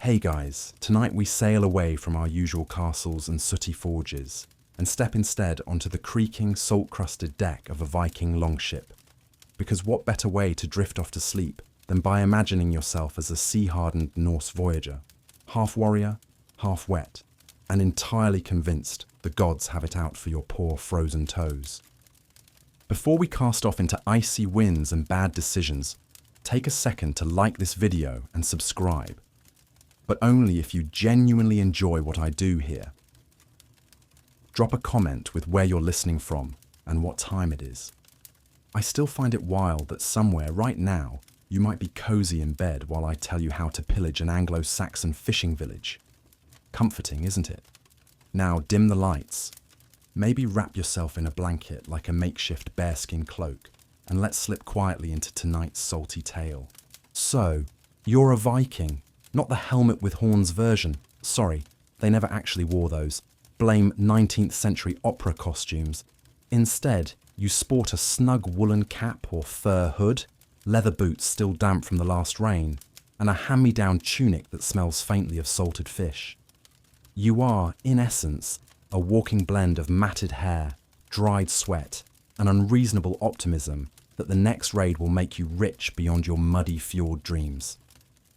Hey guys, tonight we sail away from our usual castles and sooty forges and step instead onto the creaking, salt-crusted deck of a Viking longship. Because what better way to drift off to sleep than by imagining yourself as a sea-hardened Norse voyager, half warrior, half wet, and entirely convinced the gods have it out for your poor frozen toes. Before we cast off into icy winds and bad decisions, take a second to like this video and subscribe. But only if you genuinely enjoy what I do here. Drop a comment with where you're listening from and what time it is. I still find it wild that somewhere right now you might be cozy in bed while I tell you how to pillage an Anglo-Saxon fishing village. Comforting, isn't it? Now dim the lights. Maybe wrap yourself in a blanket like a makeshift bearskin cloak and let's slip quietly into tonight's salty tale. So, you're a Viking. Not the helmet with horns version. Sorry, they never actually wore those. Blame 19th century opera costumes. Instead, you sport a snug woolen cap or fur hood, leather boots still damp from the last rain, and a hand-me-down tunic that smells faintly of salted fish. You are, in essence, a walking blend of matted hair, dried sweat, and unreasonable optimism that the next raid will make you rich beyond your muddy fjord dreams.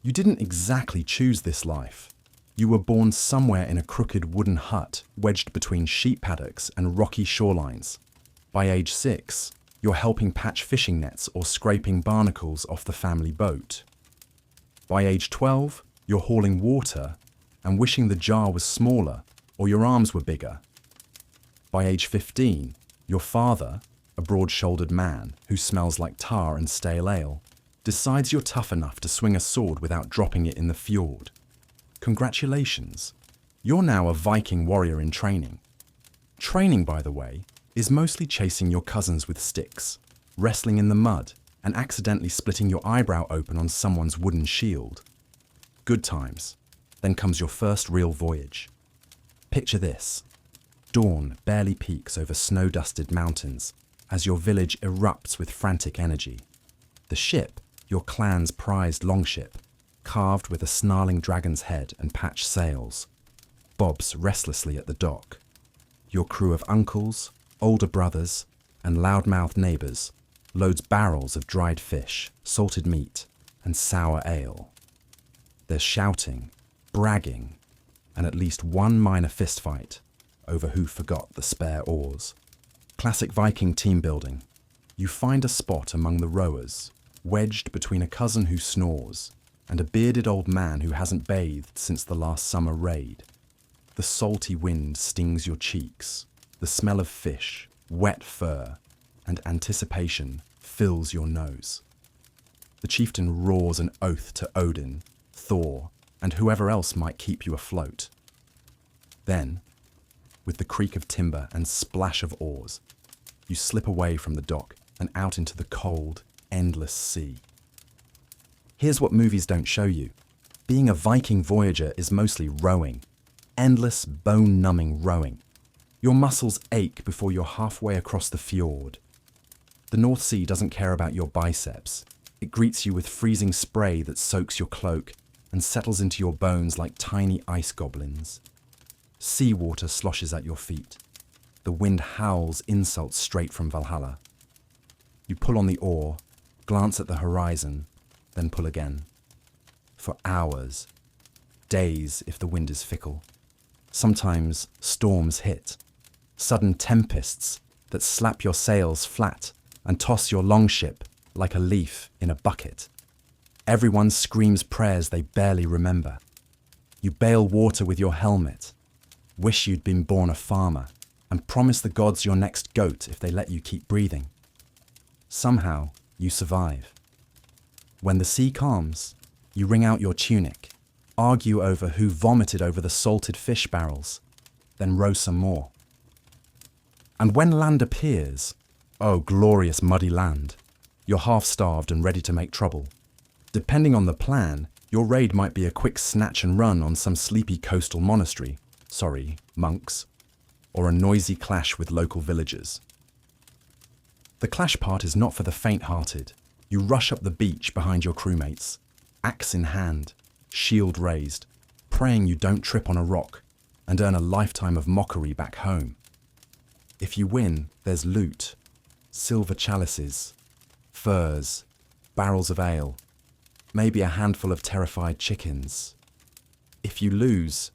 You didn't exactly choose this life. You were born somewhere in a crooked wooden hut wedged between sheep paddocks and rocky shorelines. By age 6, you're helping patch fishing nets or scraping barnacles off the family boat. By age 12, you're hauling water and wishing the jar was smaller or your arms were bigger. By age 15, your father, a broad-shouldered man who smells like tar and stale ale, decides you're tough enough to swing a sword without dropping it in the fjord. Congratulations, you're now a Viking warrior in training. Training, by the way, is mostly chasing your cousins with sticks, wrestling in the mud, and accidentally splitting your eyebrow open on someone's wooden shield. Good times. Then comes your first real voyage. Picture this. Dawn barely peeks over snow-dusted mountains as your village erupts with frantic energy. The ship, your clan's prized longship, carved with a snarling dragon's head and patched sails, bobs restlessly at the dock. Your crew of uncles, older brothers, and loud-mouthed neighbours loads barrels of dried fish, salted meat, and sour ale. There's shouting, bragging, and at least one minor fistfight over who forgot the spare oars. Classic Viking team building. You find a spot among the rowers, wedged between a cousin who snores and a bearded old man who hasn't bathed since the last summer raid. The salty wind stings your cheeks. The smell of fish, wet fur, and anticipation fills your nose. The chieftain roars an oath to Odin, Thor, and whoever else might keep you afloat. Then, with the creak of timber and splash of oars, you slip away from the dock and out into the cold, endless sea. Here's what movies don't show you. Being a Viking voyager is mostly rowing. Endless, bone-numbing rowing. Your muscles ache before you're halfway across the fjord. The North Sea doesn't care about your biceps. It greets you with freezing spray that soaks your cloak and settles into your bones like tiny ice goblins. Seawater sloshes at your feet. The wind howls insults straight from Valhalla. You pull on the oar, glance at the horizon, then pull again. For hours, days if the wind is fickle. Sometimes storms hit, sudden tempests that slap your sails flat and toss your longship like a leaf in a bucket. Everyone screams prayers they barely remember. You bail water with your helmet, wish you'd been born a farmer, and promise the gods your next goat if they let you keep breathing. Somehow, you survive. When the sea calms, you wring out your tunic, argue over who vomited over the salted fish barrels, then row some more. And when land appears, oh glorious muddy land, you're half-starved and ready to make trouble. Depending on the plan, your raid might be a quick snatch and run on some sleepy coastal monastery, monks, or a noisy clash with local villagers. The clash part is not for the faint-hearted. You rush up the beach behind your crewmates, axe in hand, shield raised, praying you don't trip on a rock and earn a lifetime of mockery back home. If you win, there's loot, silver chalices, furs, barrels of ale, maybe a handful of terrified chickens. If you lose,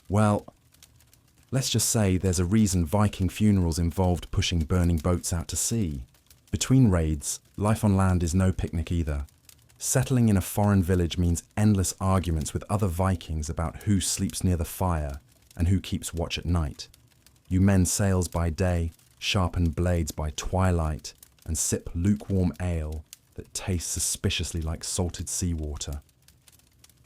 well, let's just say there's a reason Viking funerals involved pushing burning boats out to sea. Between raids, life on land is no picnic either. Settling in a foreign village means endless arguments with other Vikings about who sleeps near the fire and who keeps watch at night. You mend sails by day, sharpen blades by twilight, and sip lukewarm ale that tastes suspiciously like salted seawater.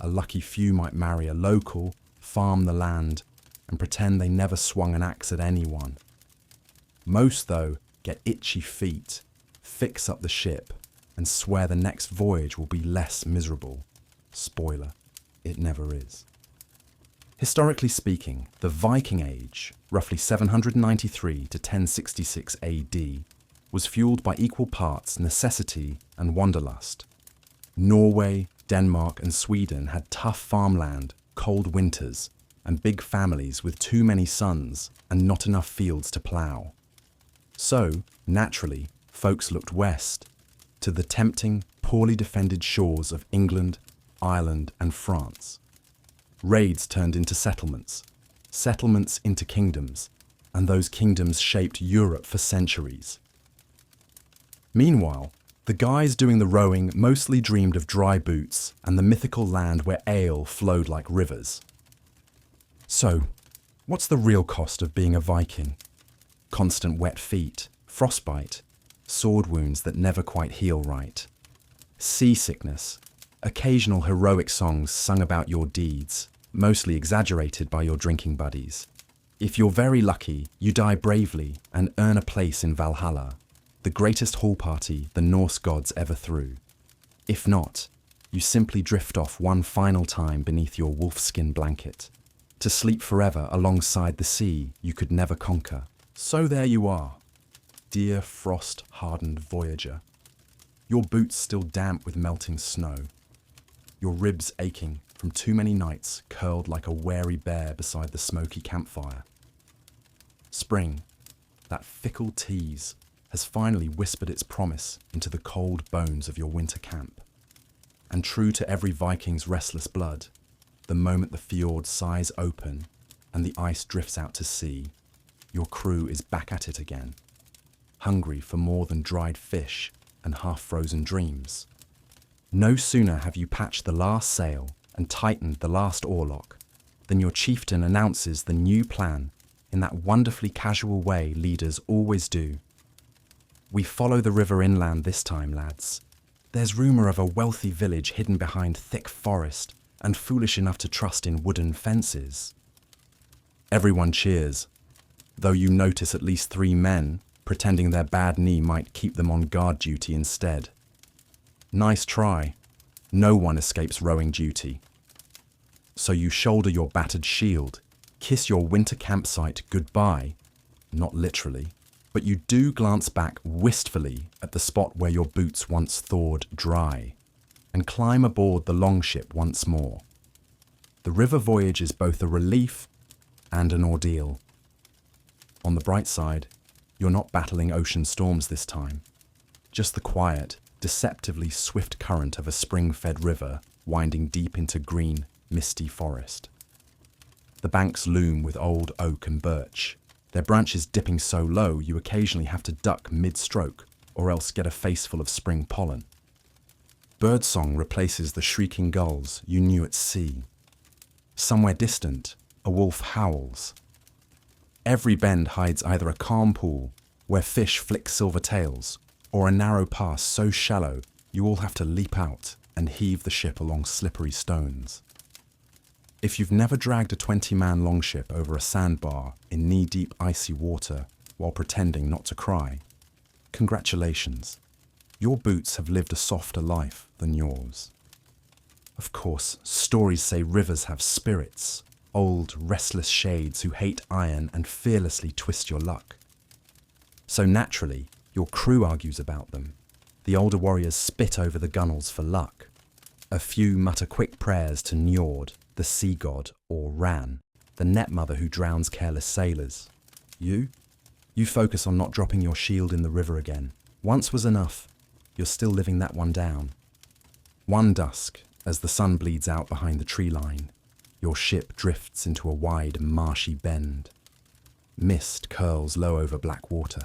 A lucky few might marry a local, farm the land, and pretend they never swung an axe at anyone. Most, though, get itchy feet, fix up the ship, and swear the next voyage will be less miserable. Spoiler, it never is. Historically speaking, the Viking Age, roughly 793 to 1066 AD, was fueled by equal parts necessity and wanderlust. Norway, Denmark, and Sweden had tough farmland, cold winters, and big families with too many sons and not enough fields to plough. So, naturally, folks looked west, to the tempting, poorly defended shores of England, Ireland, and France. Raids turned into settlements, settlements into kingdoms, and those kingdoms shaped Europe for centuries. Meanwhile, the guys doing the rowing mostly dreamed of dry boots and the mythical land where ale flowed like rivers. So, what's the real cost of being a Viking? Constant wet feet, frostbite, sword wounds that never quite heal right, seasickness, occasional heroic songs sung about your deeds, mostly exaggerated by your drinking buddies. If you're very lucky, you die bravely and earn a place in Valhalla, the greatest hall party the Norse gods ever threw. If not, you simply drift off one final time beneath your wolfskin blanket, to sleep forever alongside the sea you could never conquer. So there you are, dear frost-hardened voyager. Your boots still damp with melting snow, your ribs aching from too many nights curled like a wary bear beside the smoky campfire. Spring, that fickle tease, has finally whispered its promise into the cold bones of your winter camp. And true to every Viking's restless blood, the moment the fjord sighs open and the ice drifts out to sea, your crew is back at it again, hungry for more than dried fish and half-frozen dreams. No sooner have you patched the last sail and tightened the last oarlock than your chieftain announces the new plan in that wonderfully casual way leaders always do. We follow the river inland this time, lads. There's rumour of a wealthy village hidden behind thick forest and foolish enough to trust in wooden fences. Everyone cheers, though you notice at least 3 men pretending their bad knee might keep them on guard duty instead. Nice try. No one escapes rowing duty. So you shoulder your battered shield, kiss your winter campsite goodbye, not literally, but you do glance back wistfully at the spot where your boots once thawed dry, and climb aboard the longship once more. The river voyage is both a relief and an ordeal. On the bright side, you're not battling ocean storms this time, just the quiet, deceptively swift current of a spring-fed river winding deep into green, misty forest. The banks loom with old oak and birch, their branches dipping so low you occasionally have to duck mid-stroke or else get a faceful of spring pollen. Birdsong replaces the shrieking gulls you knew at sea. Somewhere distant, a wolf howls. Every bend hides either a calm pool where fish flick silver tails or a narrow pass so shallow you all have to leap out and heave the ship along slippery stones. If you've never dragged a 20-man longship over a sandbar in knee-deep icy water while pretending not to cry, congratulations. Your boots have lived a softer life than yours. Of course, stories say rivers have spirits, old, restless shades who hate iron and fearlessly twist your luck. So naturally, your crew argues about them. The older warriors spit over the gunwales for luck. A few mutter quick prayers to Njord, the sea god, or Ran, the net mother who drowns careless sailors. You focus on not dropping your shield in the river again. Once was enough. You're still living that one down. One dusk, as the sun bleeds out behind the tree line, your ship drifts into a wide, marshy bend. Mist curls low over black water.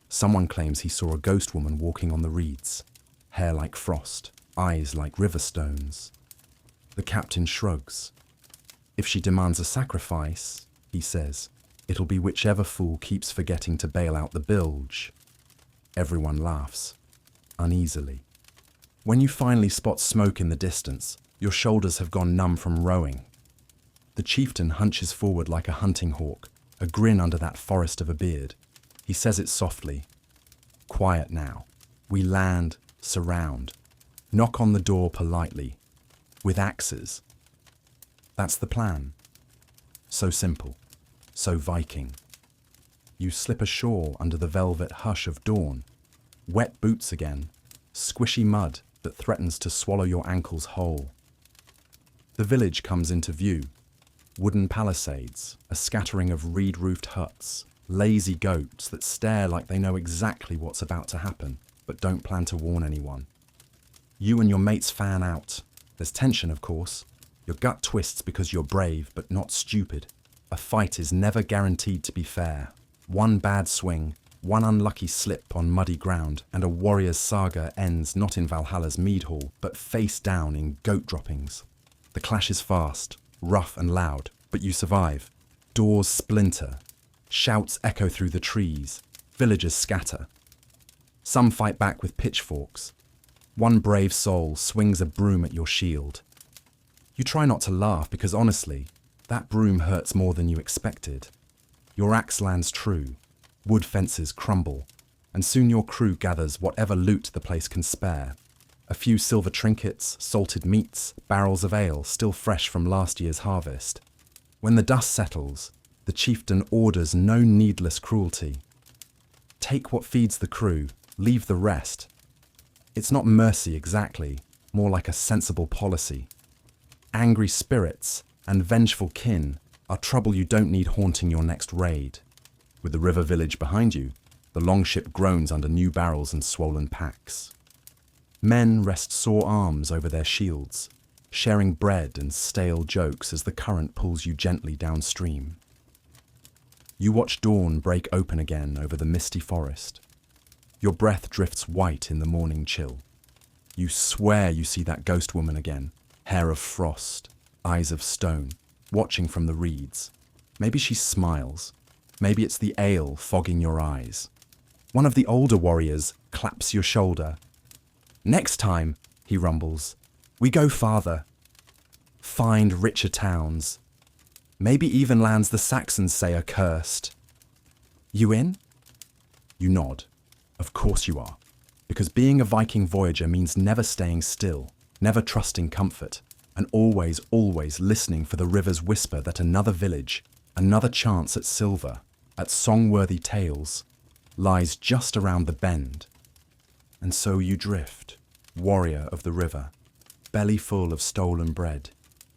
Someone claims he saw a ghost woman walking on the reeds, hair like frost, eyes like river stones. The captain shrugs. If she demands a sacrifice, he says, it'll be whichever fool keeps forgetting to bail out the bilge. Everyone laughs, uneasily. When you finally spot smoke in the distance, your shoulders have gone numb from rowing. The chieftain hunches forward like a hunting hawk, a grin under that forest of a beard. He says it softly. Quiet now. We land, surround. Knock on the door politely. With axes. That's the plan. So simple. So Viking. You slip ashore under the velvet hush of dawn. Wet boots again. Squishy mud that threatens to swallow your ankles whole. The village comes into view. Wooden palisades, a scattering of reed-roofed huts, lazy goats that stare like they know exactly what's about to happen, but don't plan to warn anyone. You and your mates fan out. There's tension, of course. Your gut twists because you're brave, but not stupid. A fight is never guaranteed to be fair. One bad swing, one unlucky slip on muddy ground, and a warrior's saga ends not in Valhalla's mead hall, but face down in goat droppings. The clash is fast, rough and loud, but you survive. Doors splinter. Shouts echo through the trees. Villagers scatter. Some fight back with pitchforks. One brave soul swings a broom at your shield. You try not to laugh because honestly, that broom hurts more than you expected. Your axe lands true. Wood fences crumble, and soon your crew gathers whatever loot the place can spare. A few silver trinkets, salted meats, barrels of ale still fresh from last year's harvest. When the dust settles, the chieftain orders no needless cruelty. Take what feeds the crew, leave the rest. It's not mercy exactly, more like a sensible policy. Angry spirits and vengeful kin are trouble you don't need haunting your next raid. With the river village behind you, the longship groans under new barrels and swollen packs. Men rest sore arms over their shields, sharing bread and stale jokes as the current pulls you gently downstream. You watch dawn break open again over the misty forest. Your breath drifts white in the morning chill. You swear you see that ghost woman again, hair of frost, eyes of stone, watching from the reeds. Maybe she smiles. Maybe it's the ale fogging your eyes. One of the older warriors claps your shoulder. Next time, he rumbles, we go farther. Find richer towns. Maybe even lands the Saxons say are cursed. You in? You nod. Of course you are. Because being a Viking voyager means never staying still, never trusting comfort, and always, always listening for the river's whisper that another village, another chance at silver, at song-worthy tales, lies just around the bend. And so you drift, warrior of the river, belly full of stolen bread,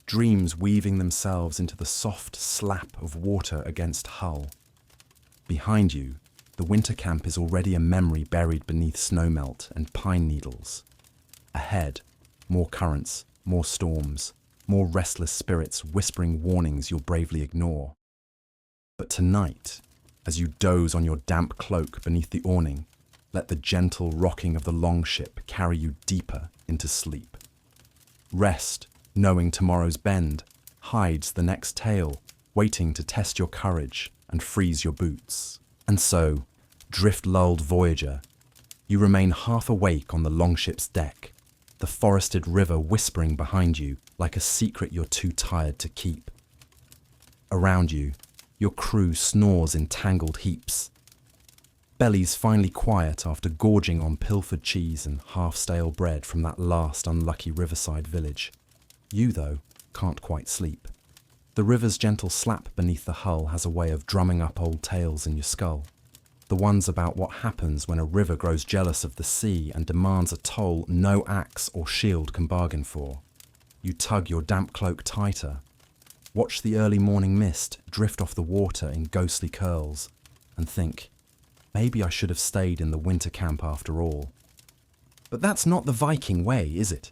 dreams weaving themselves into the soft slap of water against hull. Behind you, the winter camp is already a memory buried beneath snowmelt and pine needles. Ahead, more currents, more storms, more restless spirits whispering warnings you'll bravely ignore. But tonight, as you doze on your damp cloak beneath the awning, let the gentle rocking of the longship carry you deeper into sleep. Rest, knowing tomorrow's bend, hides the next tale, waiting to test your courage and freeze your boots. And so, drift-lulled voyager, you remain half awake on the longship's deck, the forested river whispering behind you like a secret you're too tired to keep. Around you, your crew snores in tangled heaps. Bellies finally quiet after gorging on pilfered cheese and half-stale bread from that last unlucky riverside village. You, though, can't quite sleep. The river's gentle slap beneath the hull has a way of drumming up old tales in your skull. The ones about what happens when a river grows jealous of the sea and demands a toll no axe or shield can bargain for. you tug your damp cloak tighter. Watch the early morning mist drift off the water in ghostly curls and think, maybe I should have stayed in the winter camp after all. But that's not the Viking way, is it?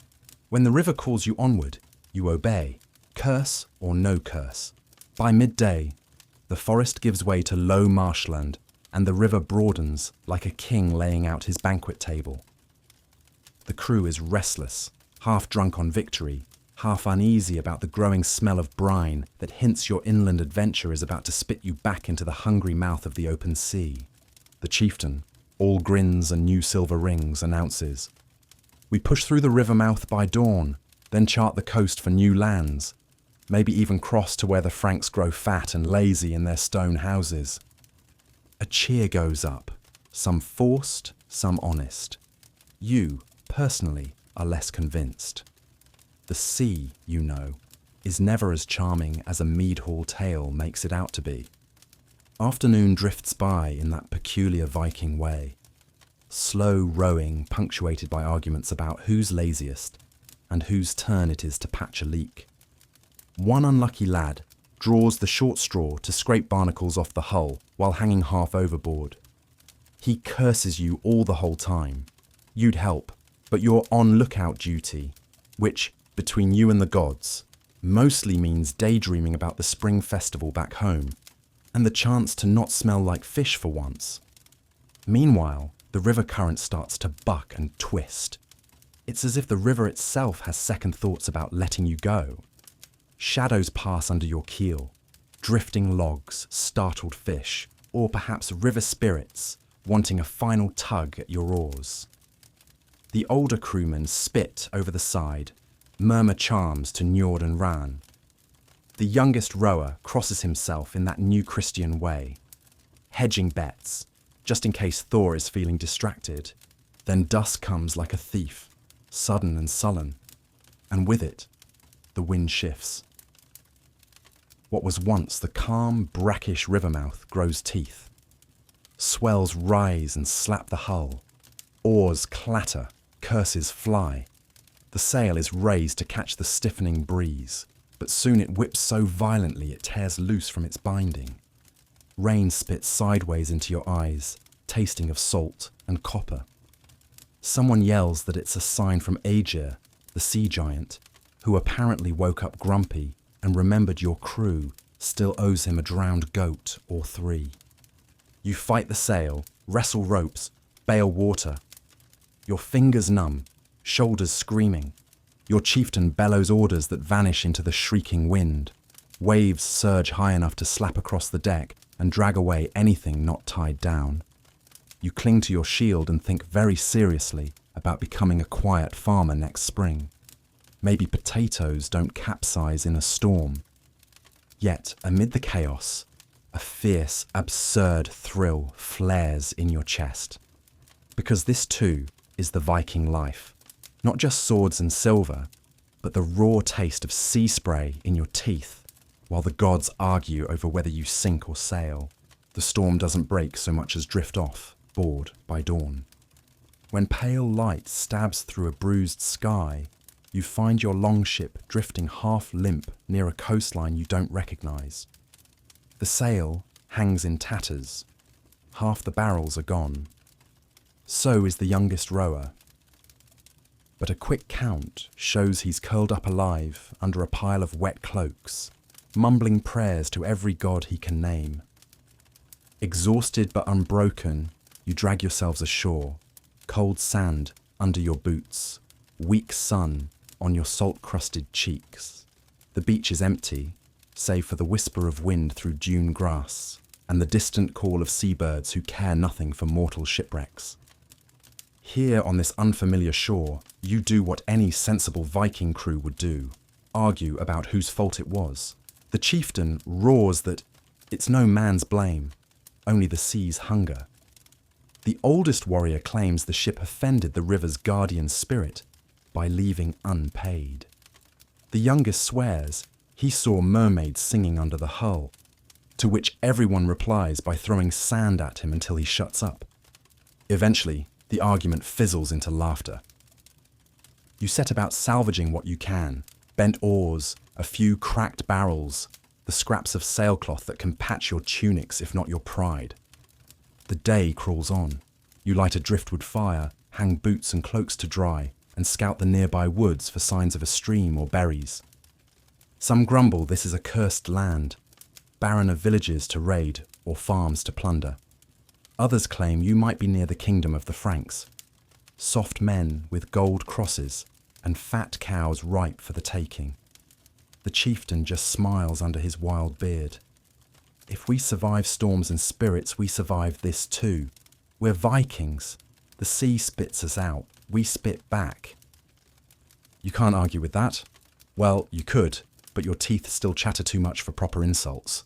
When the river calls you onward, you obey, curse or no curse. By midday, the forest gives way to low marshland and the river broadens like a king laying out his banquet table. The crew is restless, half drunk on victory, half uneasy about the growing smell of brine that hints your inland adventure is about to spit you back into the hungry mouth of the open sea. The chieftain, all grins and new silver rings, announces, "We push through the river mouth by dawn, then chart the coast for new lands, maybe even cross to where the Franks grow fat and lazy in their stone houses." A cheer goes up, some forced, some honest. You, personally, are less convinced. The sea, you know, is never as charming as a mead hall tale makes it out to be. Afternoon drifts by in that peculiar Viking way. Slow rowing punctuated by arguments about who's laziest and whose turn it is to patch a leak. One unlucky lad draws the short straw to scrape barnacles off the hull while hanging half overboard. He curses you all the whole time. You'd help, but you're on lookout duty, which, between you and the gods, mostly means daydreaming about the spring festival back home and the chance to not smell like fish for once. Meanwhile, the river current starts to buck and twist. It's as if the river itself has second thoughts about letting you go. Shadows pass under your keel, drifting logs, startled fish, or perhaps river spirits wanting a final tug at your oars. The older crewmen spit over the side, murmur charms to Njord and Ran. The youngest rower crosses himself in that new Christian way, hedging bets, just in case Thor is feeling distracted. Then dusk comes like a thief, sudden and sullen, and with it, the wind shifts. What was once the calm, brackish river mouth grows teeth. Swells rise and slap the hull. Oars clatter, curses fly. The sail is raised to catch the stiffening breeze, but soon it whips so violently it tears loose from its binding. Rain spits sideways into your eyes, tasting of salt and copper. Someone yells that it's a sign from Aegir, the sea giant, who apparently woke up grumpy and remembered your crew still owes him a drowned goat or 3. You fight the sail, wrestle ropes, bail water. Your fingers numb, shoulders screaming. Your chieftain bellows orders that vanish into the shrieking wind. Waves surge high enough to slap across the deck and drag away anything not tied down. You cling to your shield and think very seriously about becoming a quiet farmer next spring. Maybe potatoes don't capsize in a storm. Yet, amid the chaos, a fierce, absurd thrill flares in your chest. Because this too is the Viking life. Not just swords and silver, but the raw taste of sea spray in your teeth, while the gods argue over whether you sink or sail. The storm doesn't break so much as drift off, bored by dawn. When pale light stabs through a bruised sky, you find your longship drifting half limp near a coastline you don't recognize. The sail hangs in tatters. Half the barrels are gone. So is the youngest rower. But a quick count shows he's curled up alive under a pile of wet cloaks, mumbling prayers to every god he can name. Exhausted but unbroken, you drag yourselves ashore, cold sand under your boots, weak sun on your salt-crusted cheeks. The beach is empty, save for the whisper of wind through dune grass and the distant call of seabirds who care nothing for mortal shipwrecks. Here on this unfamiliar shore, you do what any sensible Viking crew would do, argue about whose fault it was. The chieftain roars that it's no man's blame, only the sea's hunger. The oldest warrior claims the ship offended the river's guardian spirit by leaving unpaid. The youngest swears he saw mermaids singing under the hull, to which everyone replies by throwing sand at him until he shuts up. Eventually, the argument fizzles into laughter. You set about salvaging what you can, Bent oars, a few cracked barrels, the scraps of sailcloth that can patch your tunics if not your pride. The day crawls on. You light a driftwood fire, hang boots and cloaks to dry, and scout the nearby woods for signs of a stream or berries. Some grumble this is a cursed land, barren of villages to raid or farms to plunder. Others claim you might be near the kingdom of the Franks, soft men with gold crosses and fat cows ripe for the taking. The chieftain just smiles under his wild beard. If we survive storms and spirits, we survive this too. We're Vikings. The sea spits us out. We spit back. You can't argue with that. Well, you could, but your teeth still chatter too much for proper insults.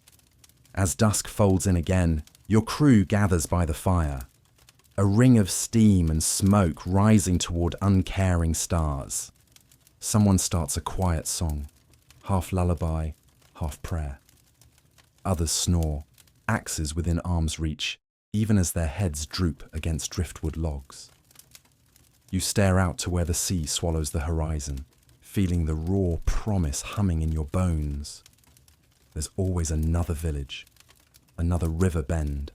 As dusk folds in again, your crew gathers by the fire. A ring of steam and smoke rising toward uncaring stars. Someone starts a quiet song, half lullaby, half prayer. Others snore, axes within arm's reach, even as their heads droop against driftwood logs. You stare out to where the sea swallows the horizon, feeling the raw promise humming in your bones. There's always another village, another river bend,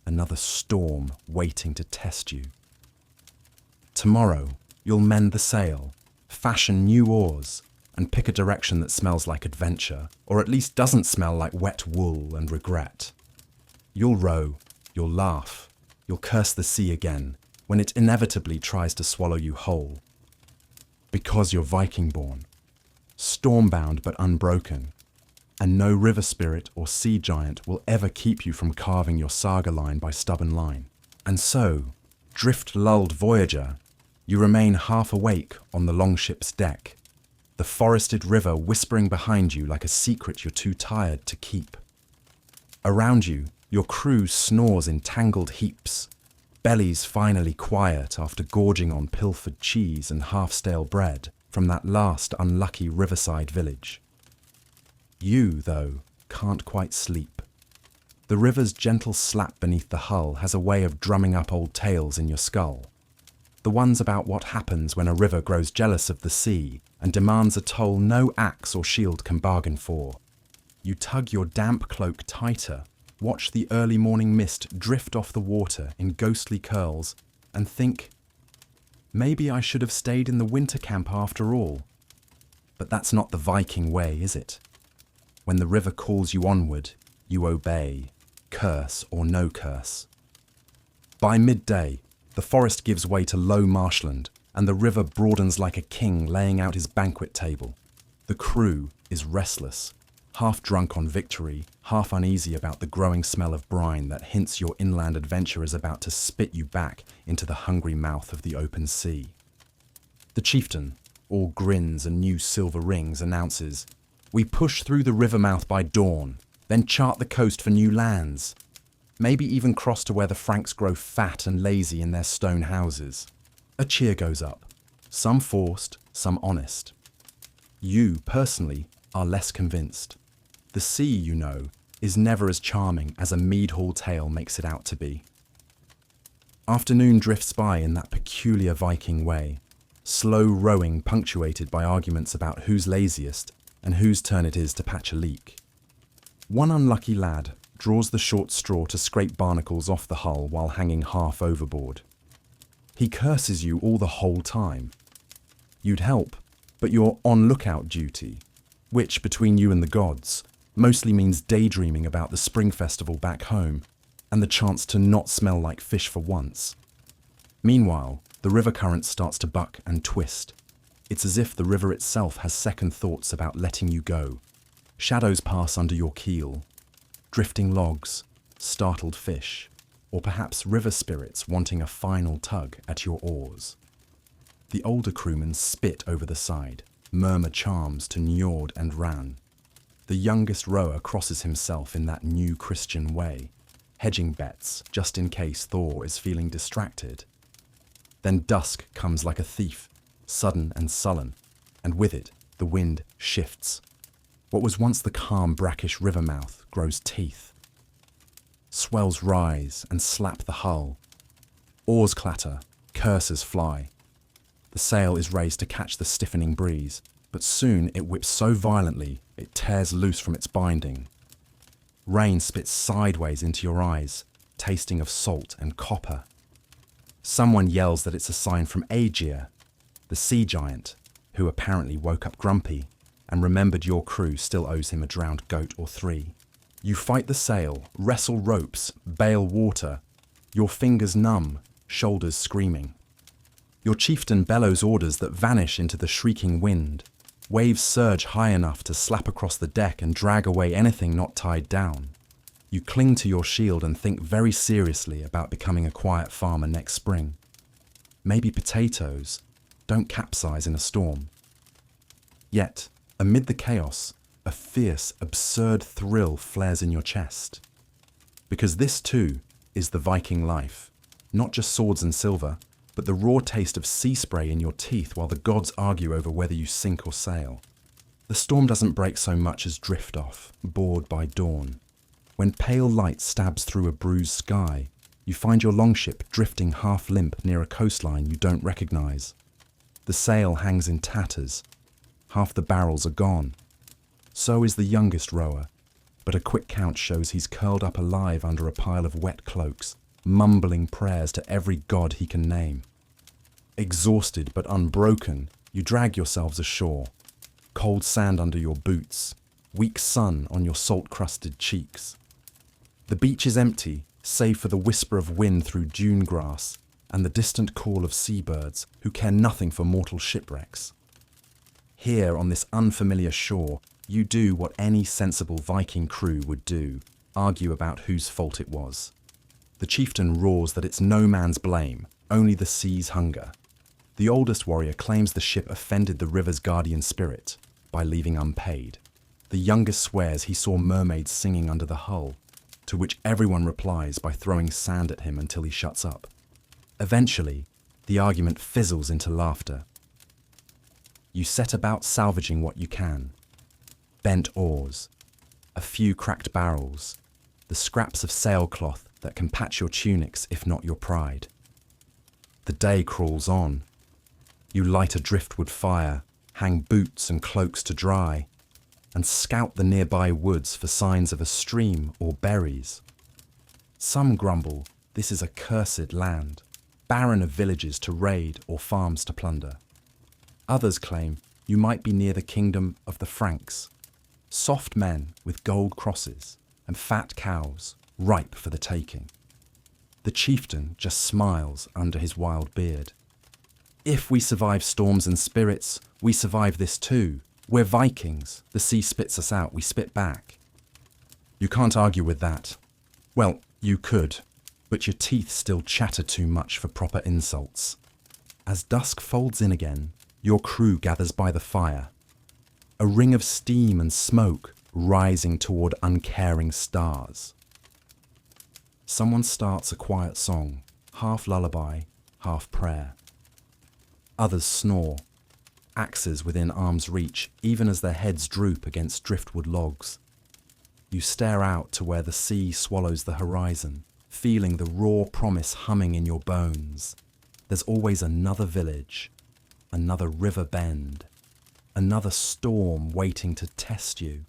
another storm waiting to test you. Tomorrow, you'll mend the sail, fashion new oars, and pick a direction that smells like adventure, or at least doesn't smell like wet wool and regret. You'll row, you'll laugh, you'll curse the sea again when it inevitably tries to swallow you whole. Because you're Viking-born, storm-bound but unbroken, and no river spirit or sea giant will ever keep you from carving your saga line by stubborn line. And so, drift-lulled voyager, you remain half awake on the longship's deck, the forested river whispering behind you like a secret you're too tired to keep. Around you, your crew snores in tangled heaps, bellies finally quiet after gorging on pilfered cheese and half-stale bread from that last unlucky riverside village. You, though, can't quite sleep. The river's gentle slap beneath the hull has a way of drumming up old tales in your skull. The ones about what happens when a river grows jealous of the sea and demands a toll no axe or shield can bargain for. You tug your damp cloak tighter, watch the early morning mist drift off the water in ghostly curls, and think, maybe I should have stayed in the winter camp after all. But that's not the Viking way, is it? When the river calls you onward, you obey, curse or no curse. By midday, the forest gives way to low marshland, and the river broadens like a king laying out his banquet table. The crew is restless, half drunk on victory, half uneasy about the growing smell of brine that hints your inland adventure is about to spit you back into the hungry mouth of the open sea. The chieftain, all grins and new silver rings, announces, "We push through the river mouth by dawn, then chart the coast for new lands. Maybe even cross to where the Franks grow fat and lazy in their stone houses." A cheer goes up, some forced, some honest. You, personally, are less convinced. The sea, you know, is never as charming as a mead hall tale makes it out to be. Afternoon drifts by in that peculiar Viking way, slow rowing punctuated by arguments about who's laziest and whose turn it is to patch a leak. One unlucky lad draws the short straw to scrape barnacles off the hull while hanging half overboard. He curses you all the whole time. You'd help, but you're on lookout duty, which, between you and the gods, mostly means daydreaming about the spring festival back home and the chance to not smell like fish for once. Meanwhile, the river current starts to buck and twist. It's as if the river itself has second thoughts about letting you go. Shadows pass under your keel. Drifting logs, startled fish, or perhaps river spirits wanting a final tug at your oars. The older crewmen spit over the side, murmur charms to Njord and Ran. The youngest rower crosses himself in that new Christian way, hedging bets just in case Thor is feeling distracted. Then dusk comes like a thief, sudden and sullen, and with it the wind shifts. What was once the calm brackish river mouth grows teeth. Swells rise and slap the hull. Oars clatter, curses fly. The sail is raised to catch the stiffening breeze, but soon it whips so violently it tears loose from its binding. Rain spits sideways into your eyes, tasting of salt and copper. Someone yells that it's a sign from Aegir, the sea giant, who apparently woke up grumpy and remembered your crew still owes him a drowned goat or 3. You fight the sail, wrestle ropes, bail water, your fingers numb, shoulders screaming. Your chieftain bellows orders that vanish into the shrieking wind. Waves surge high enough to slap across the deck and drag away anything not tied down. You cling to your shield and think very seriously about becoming a quiet farmer next spring. Maybe potatoes don't capsize in a storm. Yet, amid the chaos, a fierce, absurd thrill flares in your chest. Because this too is the Viking life. Not just swords and silver, but the raw taste of sea spray in your teeth while the gods argue over whether you sink or sail. The storm doesn't break so much as drift off, bored by dawn. When pale light stabs through a bruised sky, you find your longship drifting half limp near a coastline you don't recognize. The sail hangs in tatters. Half the barrels are gone. So is the youngest rower, but a quick count shows he's curled up alive under a pile of wet cloaks, mumbling prayers to every god he can name. Exhausted but unbroken, you drag yourselves ashore. Cold sand under your boots, weak sun on your salt-crusted cheeks. The beach is empty, save for the whisper of wind through dune grass and the distant call of seabirds who care nothing for mortal shipwrecks. Here on this unfamiliar shore, you do what any sensible Viking crew would do, argue about whose fault it was. The chieftain roars that it's no man's blame, only the sea's hunger. The oldest warrior claims the ship offended the river's guardian spirit by leaving unpaid. The youngest swears he saw mermaids singing under the hull, to which everyone replies by throwing sand at him until he shuts up. Eventually, the argument fizzles into laughter. You set about salvaging what you can. Bent oars, a few cracked barrels, the scraps of sailcloth that can patch your tunics if not your pride. The day crawls on. You light a driftwood fire, hang boots and cloaks to dry, and scout the nearby woods for signs of a stream or berries. Some grumble this is a cursed land, barren of villages to raid or farms to plunder. Others claim you might be near the kingdom of the Franks, soft men with gold crosses and fat cows ripe for the taking. The chieftain just smiles under his wild beard. If we survive storms and spirits, we survive this too. We're Vikings. The sea spits us out, we spit back. You can't argue with that. Well, you could, but your teeth still chatter too much for proper insults. As dusk folds in again, your crew gathers by the fire. A ring of steam and smoke rising toward uncaring stars. Someone starts a quiet song, half lullaby, half prayer. Others snore, axes within arm's reach, even as their heads droop against driftwood logs. You stare out to where the sea swallows the horizon, feeling the raw promise humming in your bones. There's always another village, another river bend, another storm waiting to test you.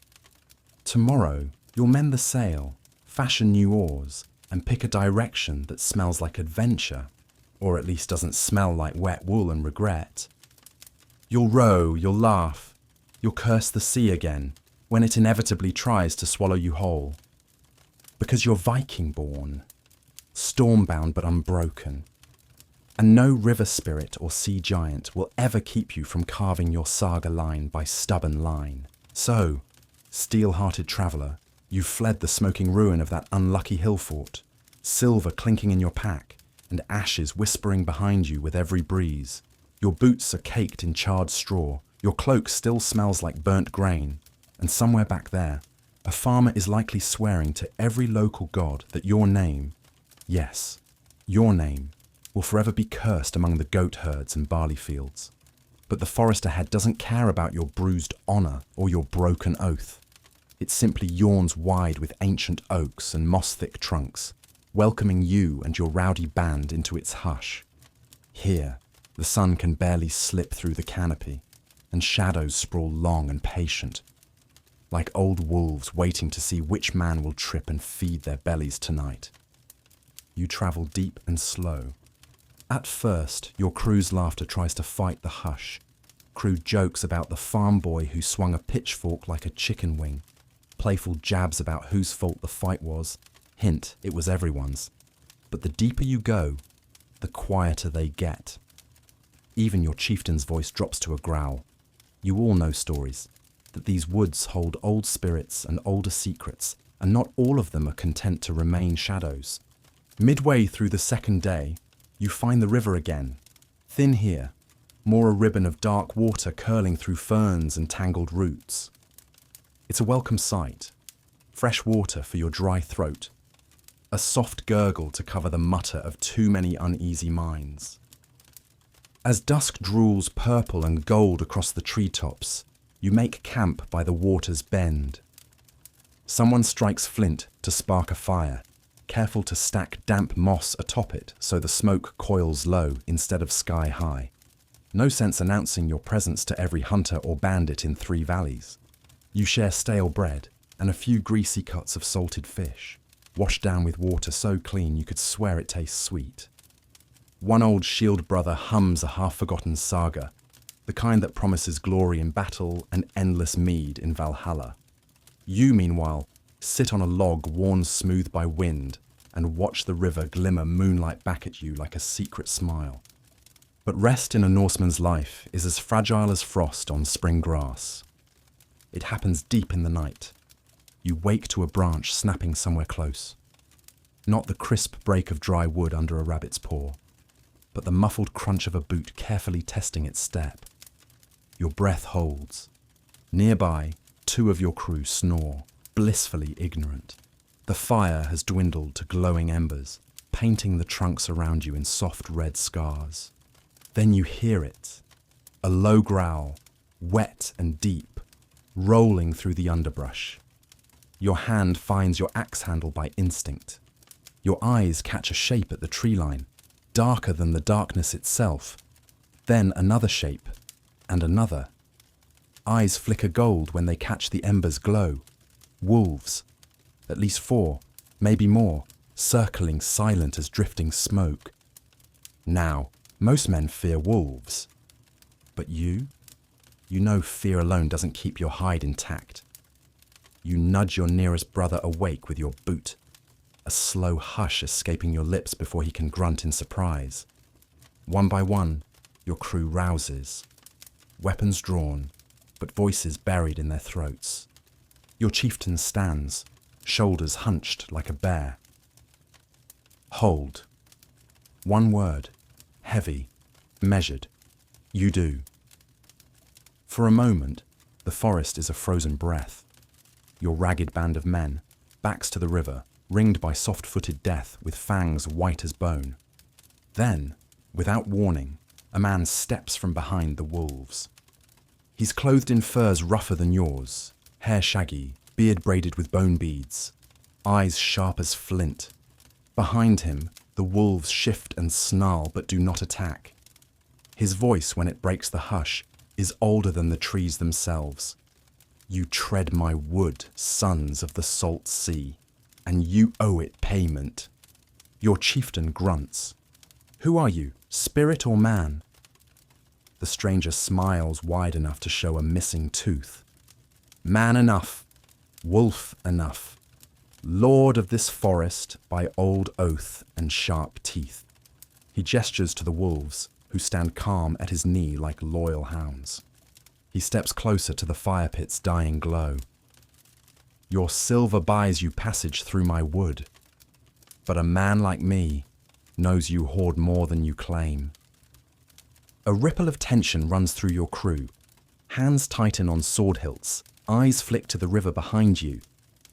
Tomorrow, you'll mend the sail, fashion new oars, and pick a direction that smells like adventure, or at least doesn't smell like wet wool and regret. You'll row, you'll laugh, you'll curse the sea again when it inevitably tries to swallow you whole. Because you're Viking-born, storm-bound but unbroken, and no river spirit or sea giant will ever keep you from carving your saga line by stubborn line. So, steel-hearted traveller, you've fled the smoking ruin of that unlucky hill fort, silver clinking in your pack, and ashes whispering behind you with every breeze. Your boots are caked in charred straw, your cloak still smells like burnt grain, and somewhere back there, a farmer is likely swearing to every local god that your name, yes, your name, will forever be cursed among the goat herds and barley fields. But the forest ahead doesn't care about your bruised honour or your broken oath. It simply yawns wide with ancient oaks and moss-thick trunks, welcoming you and your rowdy band into its hush. Here, the sun can barely slip through the canopy, and shadows sprawl long and patient, like old wolves waiting to see which man will trip and feed their bellies tonight. You travel deep and slow. At first, your crew's laughter tries to fight the hush. Crude jokes about the farm boy who swung a pitchfork like a chicken wing. Playful jabs about whose fault the fight was. Hint, it was everyone's. But the deeper you go, the quieter they get. Even your chieftain's voice drops to a growl. You all know stories, that these woods hold old spirits and older secrets, and not all of them are content to remain shadows. Midway through the second day, you find the river again. Thin here, more a ribbon of dark water curling through ferns and tangled roots. It's a welcome sight. Fresh water for your dry throat. A soft gurgle to cover the mutter of too many uneasy minds. As dusk drools purple and gold across the treetops, you make camp by the water's bend. Someone strikes flint to spark a fire, careful to stack damp moss atop it so the smoke coils low instead of sky high. No sense announcing your presence to every hunter or bandit in 3 valleys. You share stale bread and a few greasy cuts of salted fish, washed down with water so clean you could swear it tastes sweet. One old shield brother hums a half-forgotten saga, the kind that promises glory in battle and endless mead in Valhalla. You, meanwhile, sit on a log worn smooth by wind and watch the river glimmer moonlight back at you like a secret smile. But rest in a Norseman's life is as fragile as frost on spring grass. It happens deep in the night. You wake to a branch snapping somewhere close. Not the crisp break of dry wood under a rabbit's paw, but the muffled crunch of a boot carefully testing its step. Your breath holds. Nearby, 2 of your crew snore, blissfully ignorant. The fire has dwindled to glowing embers, painting the trunks around you in soft red scars. Then you hear it, a low growl, wet and deep, rolling through the underbrush. Your hand finds your axe handle by instinct. Your eyes catch a shape at the tree line, darker than the darkness itself. Then another shape, and another. Eyes flicker gold when they catch the ember's glow. Wolves, at least 4, maybe more, circling silent as drifting smoke. Now, most men fear wolves. But you know fear alone doesn't keep your hide intact. You nudge your nearest brother awake with your boot, a slow hush escaping your lips before he can grunt in surprise. One by one, your crew rouses. Weapons drawn, but voices buried in their throats. Your chieftain stands, shoulders hunched like a bear. Hold. One word, heavy, measured. You do. For a moment, the forest is a frozen breath. Your ragged band of men, backs to the river, ringed by soft-footed death with fangs white as bone. Then, without warning, a man steps from behind the wolves. He's clothed in furs rougher than yours, hair shaggy, beard braided with bone beads, eyes sharp as flint. Behind him, the wolves shift and snarl but do not attack. His voice, when it breaks the hush, is older than the trees themselves. You tread my wood, sons of the salt sea, and you owe it payment. Your chieftain grunts. Who are you, spirit or man? The stranger smiles wide enough to show a missing tooth. Man enough, wolf enough, lord of this forest by old oath and sharp teeth. He gestures to the wolves, who stand calm at his knee like loyal hounds. He steps closer to the fire pit's dying glow. Your silver buys you passage through my wood, but a man like me knows you hoard more than you claim. A ripple of tension runs through your crew. Hands tighten on sword hilts, eyes flick to the river behind you,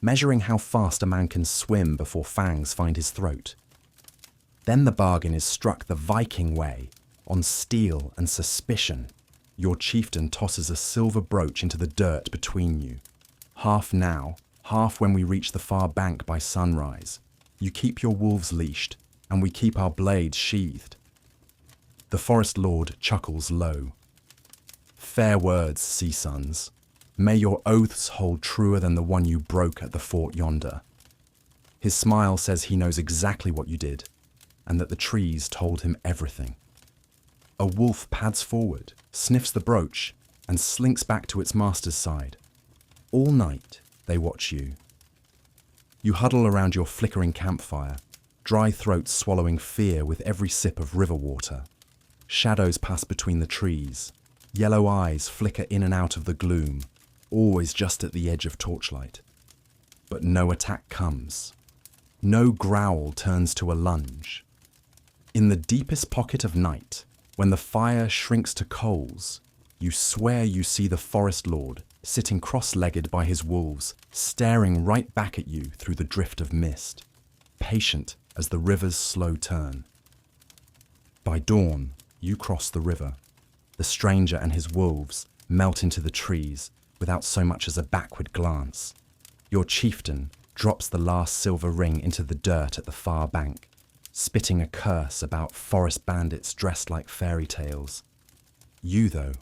measuring how fast a man can swim before fangs find his throat. Then the bargain is struck the Viking way, on steel and suspicion. Your chieftain tosses a silver brooch into the dirt between you. Half now, half when we reach the far bank by sunrise. You keep your wolves leashed, and we keep our blades sheathed. The forest lord chuckles low. Fair words, sea sons. May your oaths hold truer than the one you broke at the fort yonder. His smile says he knows exactly what you did, and that the trees told him everything. A wolf pads forward, sniffs the brooch, and slinks back to its master's side. All night, they watch you. You huddle around your flickering campfire, dry throats swallowing fear with every sip of river water. Shadows pass between the trees. Yellow eyes flicker in and out of the gloom, always just at the edge of torchlight. But no attack comes. No growl turns to a lunge. In the deepest pocket of night, when the fire shrinks to coals, you swear you see the forest lord sitting cross-legged by his wolves, staring right back at you through the drift of mist, patient as the river's slow turn. By dawn, you cross the river. The stranger and his wolves melt into the trees without so much as a backward glance. Your chieftain drops the last silver ring into the dirt at the far bank, spitting a curse about forest bandits dressed like fairy tales. You, though,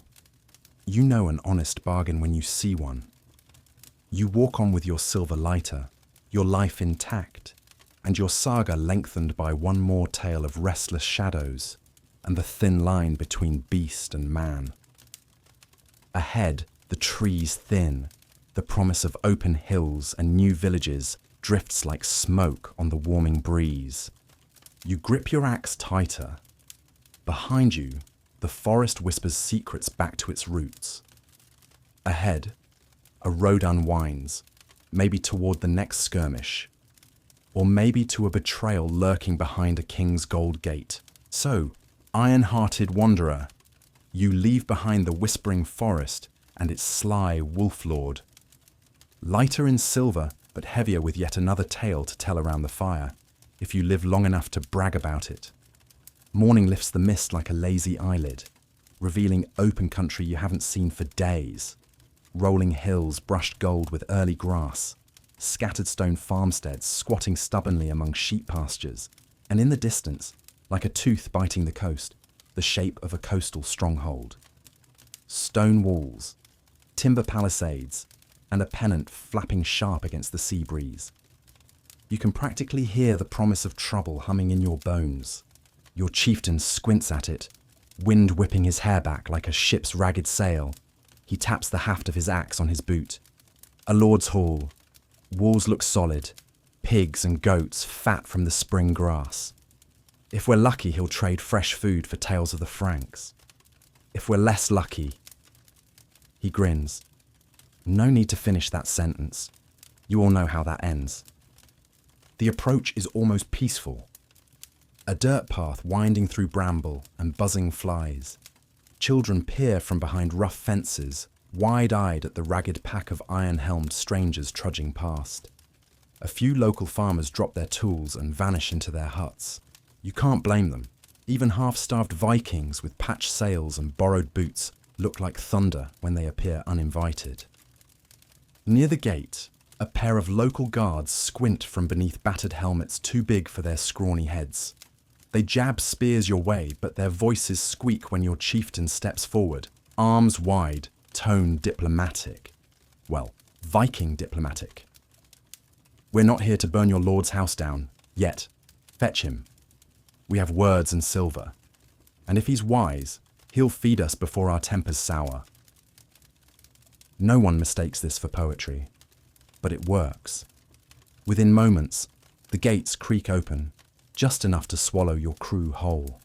you know an honest bargain when you see one. You walk on with your silver lighter, your life intact, and your saga lengthened by one more tale of restless shadows and the thin line between beast and man. Ahead, the trees thin, the promise of open hills and new villages drifts like smoke on the warming breeze. You grip your axe tighter. Behind you, the forest whispers secrets back to its roots. Ahead, a road unwinds, maybe toward the next skirmish, or maybe to a betrayal lurking behind a king's gold gate. So, iron-hearted wanderer, you leave behind the whispering forest and its sly wolf lord. Lighter in silver, but heavier with yet another tale to tell around the fire, if you live long enough to brag about it. Morning lifts the mist like a lazy eyelid, revealing open country you haven't seen for days. Rolling hills brushed gold with early grass, scattered stone farmsteads squatting stubbornly among sheep pastures, and in the distance, like a tooth biting the coast, the shape of a coastal stronghold. Stone walls, timber palisades, and a pennant flapping sharp against the sea breeze. You can practically hear the promise of trouble humming in your bones. Your chieftain squints at it, wind whipping his hair back like a ship's ragged sail. He taps the haft of his axe on his boot. A lord's hall. Walls look solid. Pigs and goats fat from the spring grass. If we're lucky, he'll trade fresh food for tales of the Franks. If we're less lucky... He grins. No need to finish that sentence. You all know how that ends. The approach is almost peaceful. A dirt path winding through bramble and buzzing flies. Children peer from behind rough fences, wide-eyed at the ragged pack of iron-helmed strangers trudging past. A few local farmers drop their tools and vanish into their huts. You can't blame them. Even half-starved Vikings with patched sails and borrowed boots look like thunder when they appear uninvited. Near the gate, a pair of local guards squint from beneath battered helmets too big for their scrawny heads. They jab spears your way, but their voices squeak when your chieftain steps forward, arms wide, tone diplomatic. Well, Viking diplomatic. We're not here to burn your lord's house down, yet. Fetch him. We have words and silver. And if he's wise, he'll feed us before our tempers sour. No one mistakes this for poetry, but it works. Within moments, the gates creak open, just enough to swallow your crew whole.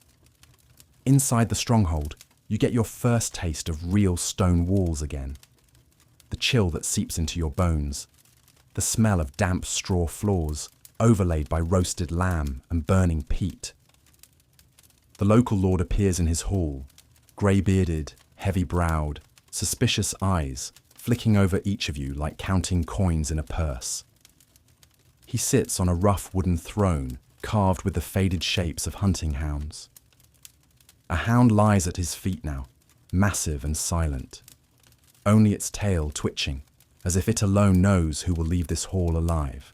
Inside the stronghold, you get your first taste of real stone walls again. The chill that seeps into your bones, the smell of damp straw floors, overlaid by roasted lamb and burning peat. The local lord appears in his hall, grey-bearded, heavy-browed, suspicious eyes flicking over each of you like counting coins in a purse. He sits on a rough wooden throne carved with the faded shapes of hunting hounds. A hound lies at his feet now, massive and silent, only its tail twitching, as if it alone knows who will leave this hall alive.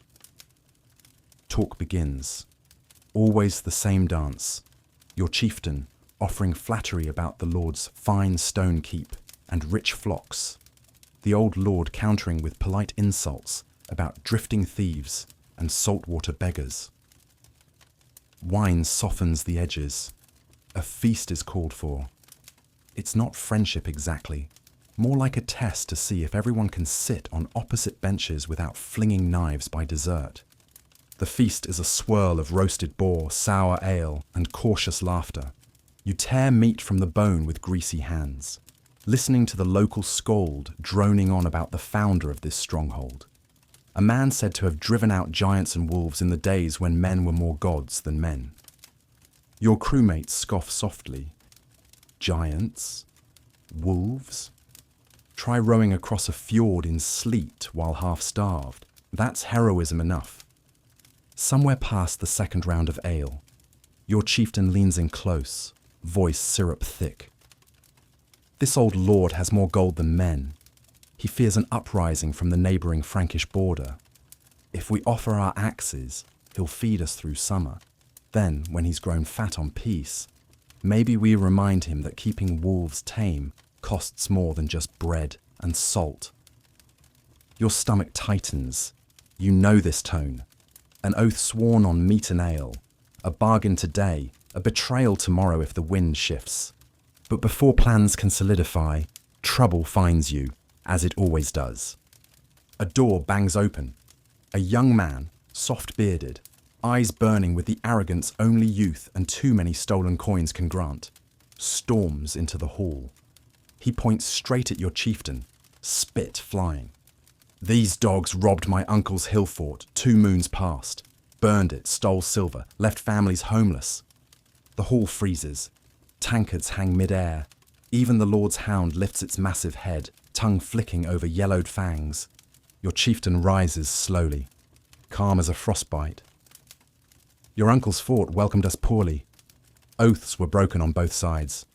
Talk begins. Always the same dance. Your chieftain offering flattery about the lord's fine stone keep and rich flocks, the old lord countering with polite insults about drifting thieves and saltwater beggars. Wine softens the edges. A feast is called for. It's not friendship exactly, more like a test to see if everyone can sit on opposite benches without flinging knives by dessert. The feast is a swirl of roasted boar, sour ale, and cautious laughter. You tear meat from the bone with greasy hands, listening to the local scold droning on about the founder of this stronghold. A man said to have driven out giants and wolves in the days when men were more gods than men. Your crewmates scoff softly. Giants? Wolves? Try rowing across a fjord in sleet while half-starved. That's heroism enough. Somewhere past the second round of ale, your chieftain leans in close, voice syrup thick. This old lord has more gold than men. He fears an uprising from the neighbouring Frankish border. If we offer our axes, he'll feed us through summer. Then, when he's grown fat on peace, maybe we remind him that keeping wolves tame costs more than just bread and salt. Your stomach tightens. You know this tone. An oath sworn on meat and ale. A bargain today, a betrayal tomorrow if the wind shifts. But before plans can solidify, trouble finds you, as it always does. A door bangs open. A young man, soft-bearded, eyes burning with the arrogance only youth and too many stolen coins can grant, storms into the hall. He points straight at your chieftain, spit flying. These dogs robbed my uncle's hill fort 2 moons past, burned it, stole silver, left families homeless. The hall freezes. Tankards hang mid-air. Even the Lord's hound lifts its massive head, tongue flicking over yellowed fangs. Your chieftain rises slowly, calm as a frostbite. Your uncle's fort welcomed us poorly. Oaths were broken on both sides.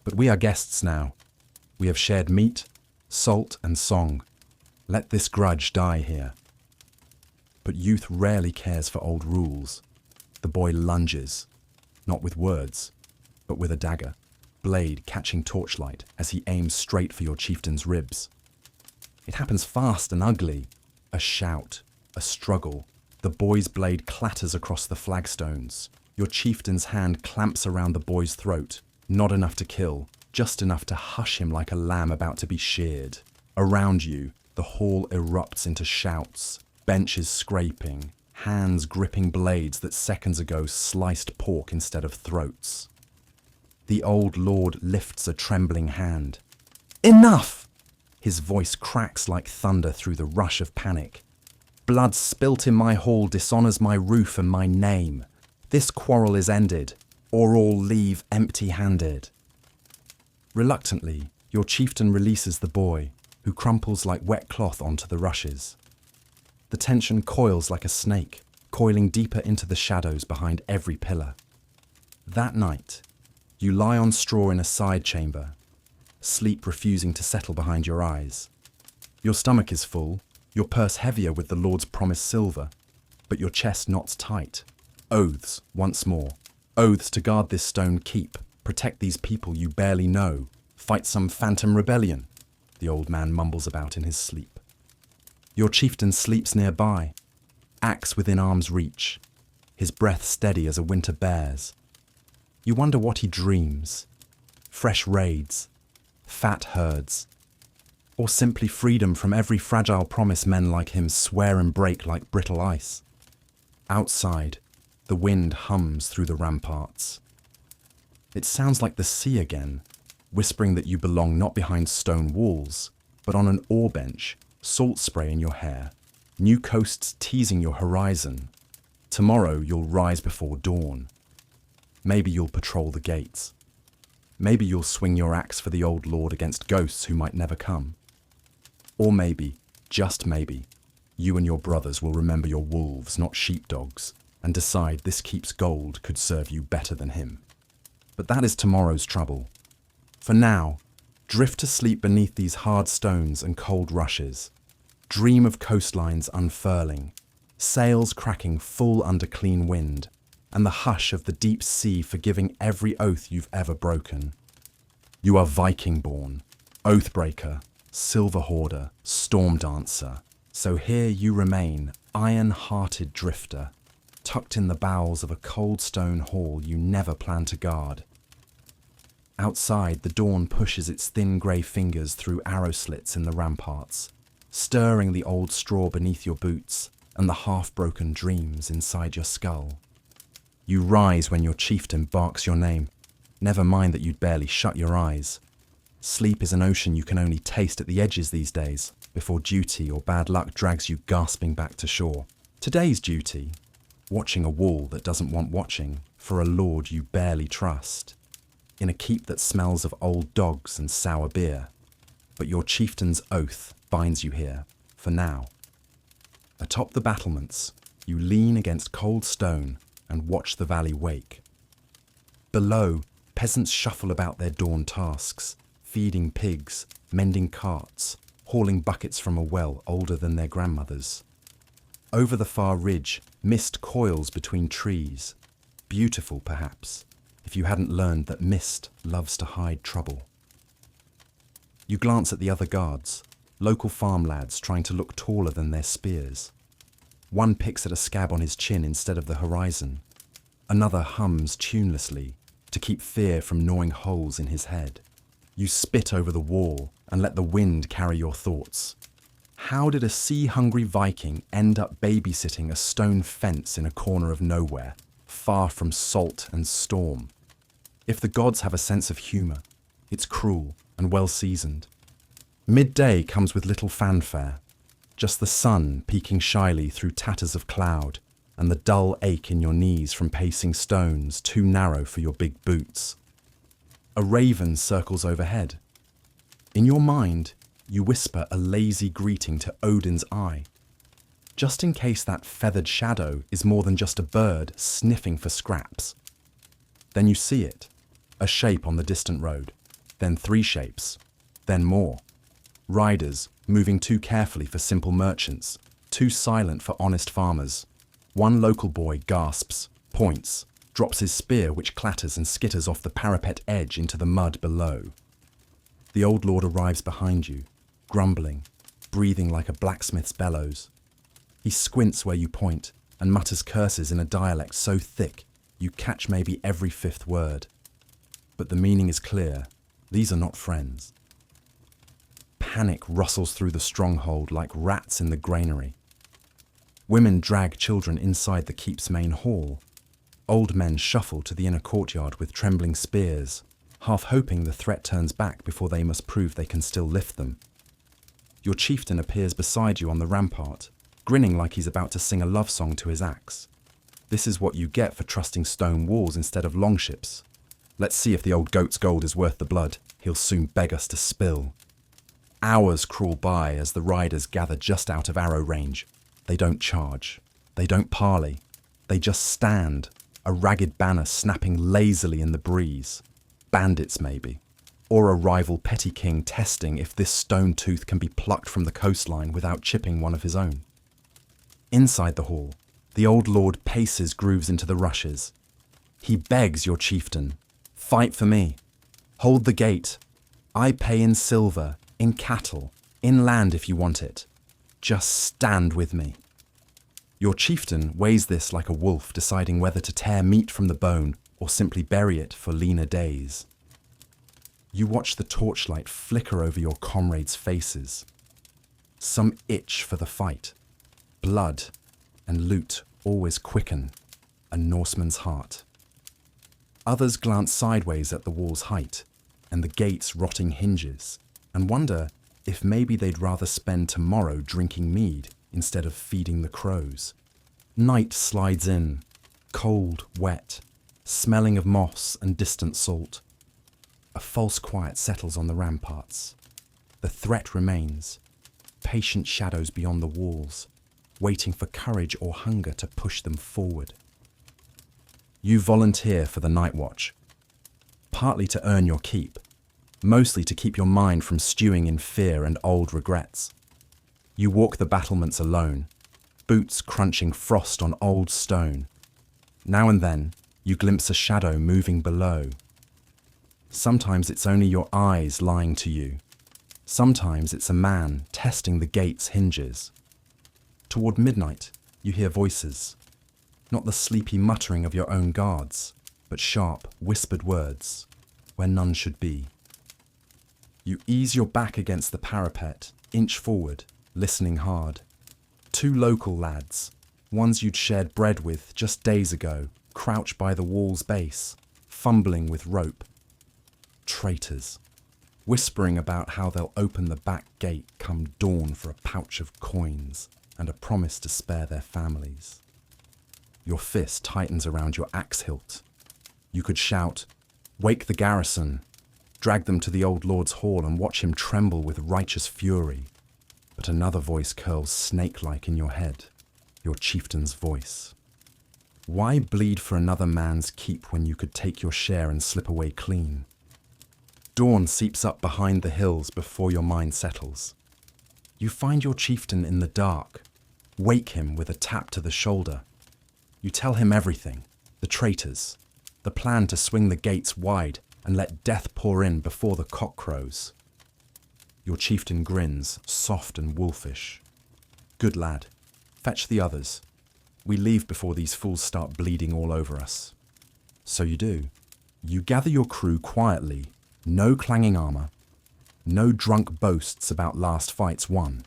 But we are guests now. We have shared meat, salt, and song. Let this grudge die here. But youth rarely cares for old rules. The boy lunges, not with words, but with a dagger, blade catching torchlight as he aims straight for your chieftain's ribs. It happens fast and ugly. A shout, a struggle. The boy's blade clatters across the flagstones. Your chieftain's hand clamps around the boy's throat, not enough to kill, just enough to hush him like a lamb about to be sheared. Around you, the hall erupts into shouts, benches scraping, hands gripping blades that seconds ago sliced pork instead of throats. The old lord lifts a trembling hand. Enough! His voice cracks like thunder through the rush of panic. Blood spilt in my hall dishonours my roof and my name. This quarrel is ended, or all leave empty-handed. Reluctantly, your chieftain releases the boy, who crumples like wet cloth onto the rushes. The tension coils like a snake, coiling deeper into the shadows behind every pillar. That night, you lie on straw in a side chamber, sleep refusing to settle behind your eyes. Your stomach is full, your purse heavier with the Lord's promised silver, but your chest knots tight. Oaths, once more. Oaths to guard this stone keep, protect these people you barely know, fight some phantom rebellion, the old man mumbles about in his sleep. Your chieftain sleeps nearby, axe within arm's reach, his breath steady as a winter bear's. You wonder what he dreams. Fresh raids, fat herds, or simply freedom from every fragile promise men like him swear and break like brittle ice. Outside, the wind hums through the ramparts. It sounds like the sea again, whispering that you belong not behind stone walls, but on an ore bench, salt spray in your hair, new coasts teasing your horizon. Tomorrow you'll rise before dawn. Maybe you'll patrol the gates. Maybe you'll swing your axe for the old lord against ghosts who might never come. Or maybe, just maybe, you and your brothers will remember your wolves, not sheepdogs, and decide this keep's gold could serve you better than him. But that is tomorrow's trouble. For now, drift to sleep beneath these hard stones and cold rushes. Dream of coastlines unfurling, sails cracking full under clean wind, and the hush of the deep sea forgiving every oath you've ever broken. You are Viking born, Oathbreaker, silver hoarder, storm dancer. So here you remain, iron-hearted drifter, tucked in the bowels of a cold stone hall you never plan to guard. Outside, the dawn pushes its thin grey fingers through arrow slits in the ramparts, stirring the old straw beneath your boots and the half-broken dreams inside your skull. You rise when your chieftain barks your name. Never mind that you'd barely shut your eyes. Sleep is an ocean you can only taste at the edges these days, before duty or bad luck drags you gasping back to shore. Today's duty, watching a wall that doesn't want watching for a lord you barely trust, in a keep that smells of old dogs and sour beer. But your chieftain's oath binds you here, for now. Atop the battlements, you lean against cold stone and watch the valley wake. Below, peasants shuffle about their dawn tasks, feeding pigs, mending carts, hauling buckets from a well older than their grandmothers. Over the far ridge, mist coils between trees. Beautiful, perhaps, if you hadn't learned that mist loves to hide trouble. You glance at the other guards, local farm lads trying to look taller than their spears. One picks at a scab on his chin instead of the horizon. Another hums tunelessly to keep fear from gnawing holes in his head. You spit over the wall and let the wind carry your thoughts. How did a sea-hungry Viking end up babysitting a stone fence in a corner of nowhere, far from salt and storm? If the gods have a sense of humour, it's cruel and well-seasoned. Midday comes with little fanfare, just the sun peeking shyly through tatters of cloud and the dull ache in your knees from pacing stones too narrow for your big boots. A raven circles overhead. In your mind, you whisper a lazy greeting to Odin's eye, just in case that feathered shadow is more than just a bird sniffing for scraps. Then you see it, a shape on the distant road, then 3 shapes, then more. Riders moving too carefully for simple merchants, too silent for honest farmers. One local boy gasps, points, drops his spear which clatters and skitters off the parapet edge into the mud below. The old lord arrives behind you, grumbling, breathing like a blacksmith's bellows. He squints where you point and mutters curses in a dialect so thick you catch maybe every 5th word. But the meaning is clear. These are not friends. Panic rustles through the stronghold like rats in the granary. Women drag children inside the keep's main hall. Old men shuffle to the inner courtyard with trembling spears, half hoping the threat turns back before they must prove they can still lift them. Your chieftain appears beside you on the rampart, grinning like he's about to sing a love song to his axe. This is what you get for trusting stone walls instead of longships. Let's see if the old goat's gold is worth the blood he'll soon beg us to spill. Hours crawl by as the riders gather just out of arrow range. They don't charge. They don't parley. They just stand, a ragged banner snapping lazily in the breeze. Bandits, maybe. Or a rival petty king testing if this stone tooth can be plucked from the coastline without chipping one of his own. Inside the hall, the old lord paces grooves into the rushes. He begs your chieftain, "Fight for me. Hold the gate. I pay in silver, in cattle, in land if you want it. Just stand with me." Your chieftain weighs this like a wolf, deciding whether to tear meat from the bone or simply bury it for leaner days. You watch the torchlight flicker over your comrades' faces. Some itch for the fight. Blood and loot always quicken a Norseman's heart. Others glance sideways at the wall's height and the gate's rotting hinges and wonder if maybe they'd rather spend tomorrow drinking mead instead of feeding the crows. Night slides in, cold, wet, smelling of moss and distant salt. A false quiet settles on the ramparts. The threat remains, patient shadows beyond the walls, waiting for courage or hunger to push them forward. You volunteer for the night watch, partly to earn your keep, mostly to keep your mind from stewing in fear and old regrets. You walk the battlements alone, boots crunching frost on old stone. Now and then, you glimpse a shadow moving below. Sometimes it's only your eyes lying to you, Sometimes it's a man testing the gate's hinges. Toward midnight, you hear voices, not the sleepy muttering of your own guards, but sharp, whispered words where none should be. You ease your back against the parapet, inch forward, listening hard. Two local lads, ones you'd shared bread with just days ago, crouch by the wall's base, fumbling with rope. Traitors, whispering about how they'll open the back gate come dawn for a pouch of coins and a promise to spare their families. Your fist tightens around your axe hilt. You could shout, "Wake the garrison," drag them to the old lord's hall and watch him tremble with righteous fury. But another voice curls snake-like in your head, your chieftain's voice. Why bleed for another man's keep when you could take your share and slip away clean? Dawn seeps up behind the hills before your mind settles. You find your chieftain in the dark, wake him with a tap to the shoulder. You tell him everything, the traitors, the plan to swing the gates wide and let death pour in before the cock crows. Your chieftain grins, soft and wolfish. "Good lad, fetch the others. We leave before these fools start bleeding all over us." So you do. You gather your crew quietly, no clanging armor, no drunk boasts about last fights won.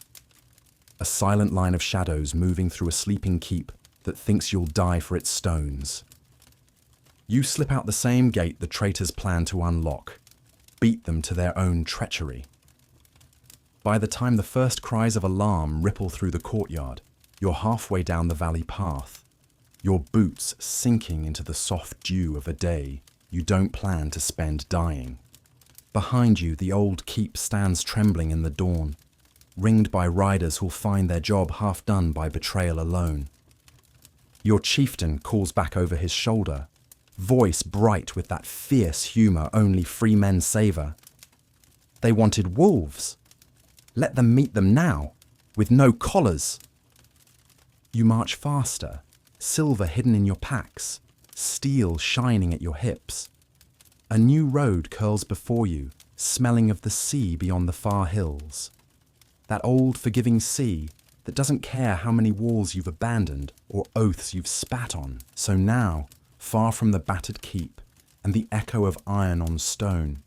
A silent line of shadows moving through a sleeping keep that thinks you'll die for its stones. You slip out the same gate the traitors plan to unlock, beat them to their own treachery. By the time the first cries of alarm ripple through the courtyard, you're halfway down the valley path, your boots sinking into the soft dew of a day you don't plan to spend dying. Behind you, the old keep stands trembling in the dawn, ringed by riders who'll find their job half done by betrayal alone. Your chieftain calls back over his shoulder, voice bright with that fierce humour only free men savour. They wanted wolves. Let them meet them now, with no collars. You march faster, silver hidden in your packs, steel shining at your hips. A new road curls before you, smelling of the sea beyond the far hills. That old forgiving sea that doesn't care how many walls you've abandoned or oaths you've spat on. So now, far from the battered keep and the echo of iron on stone,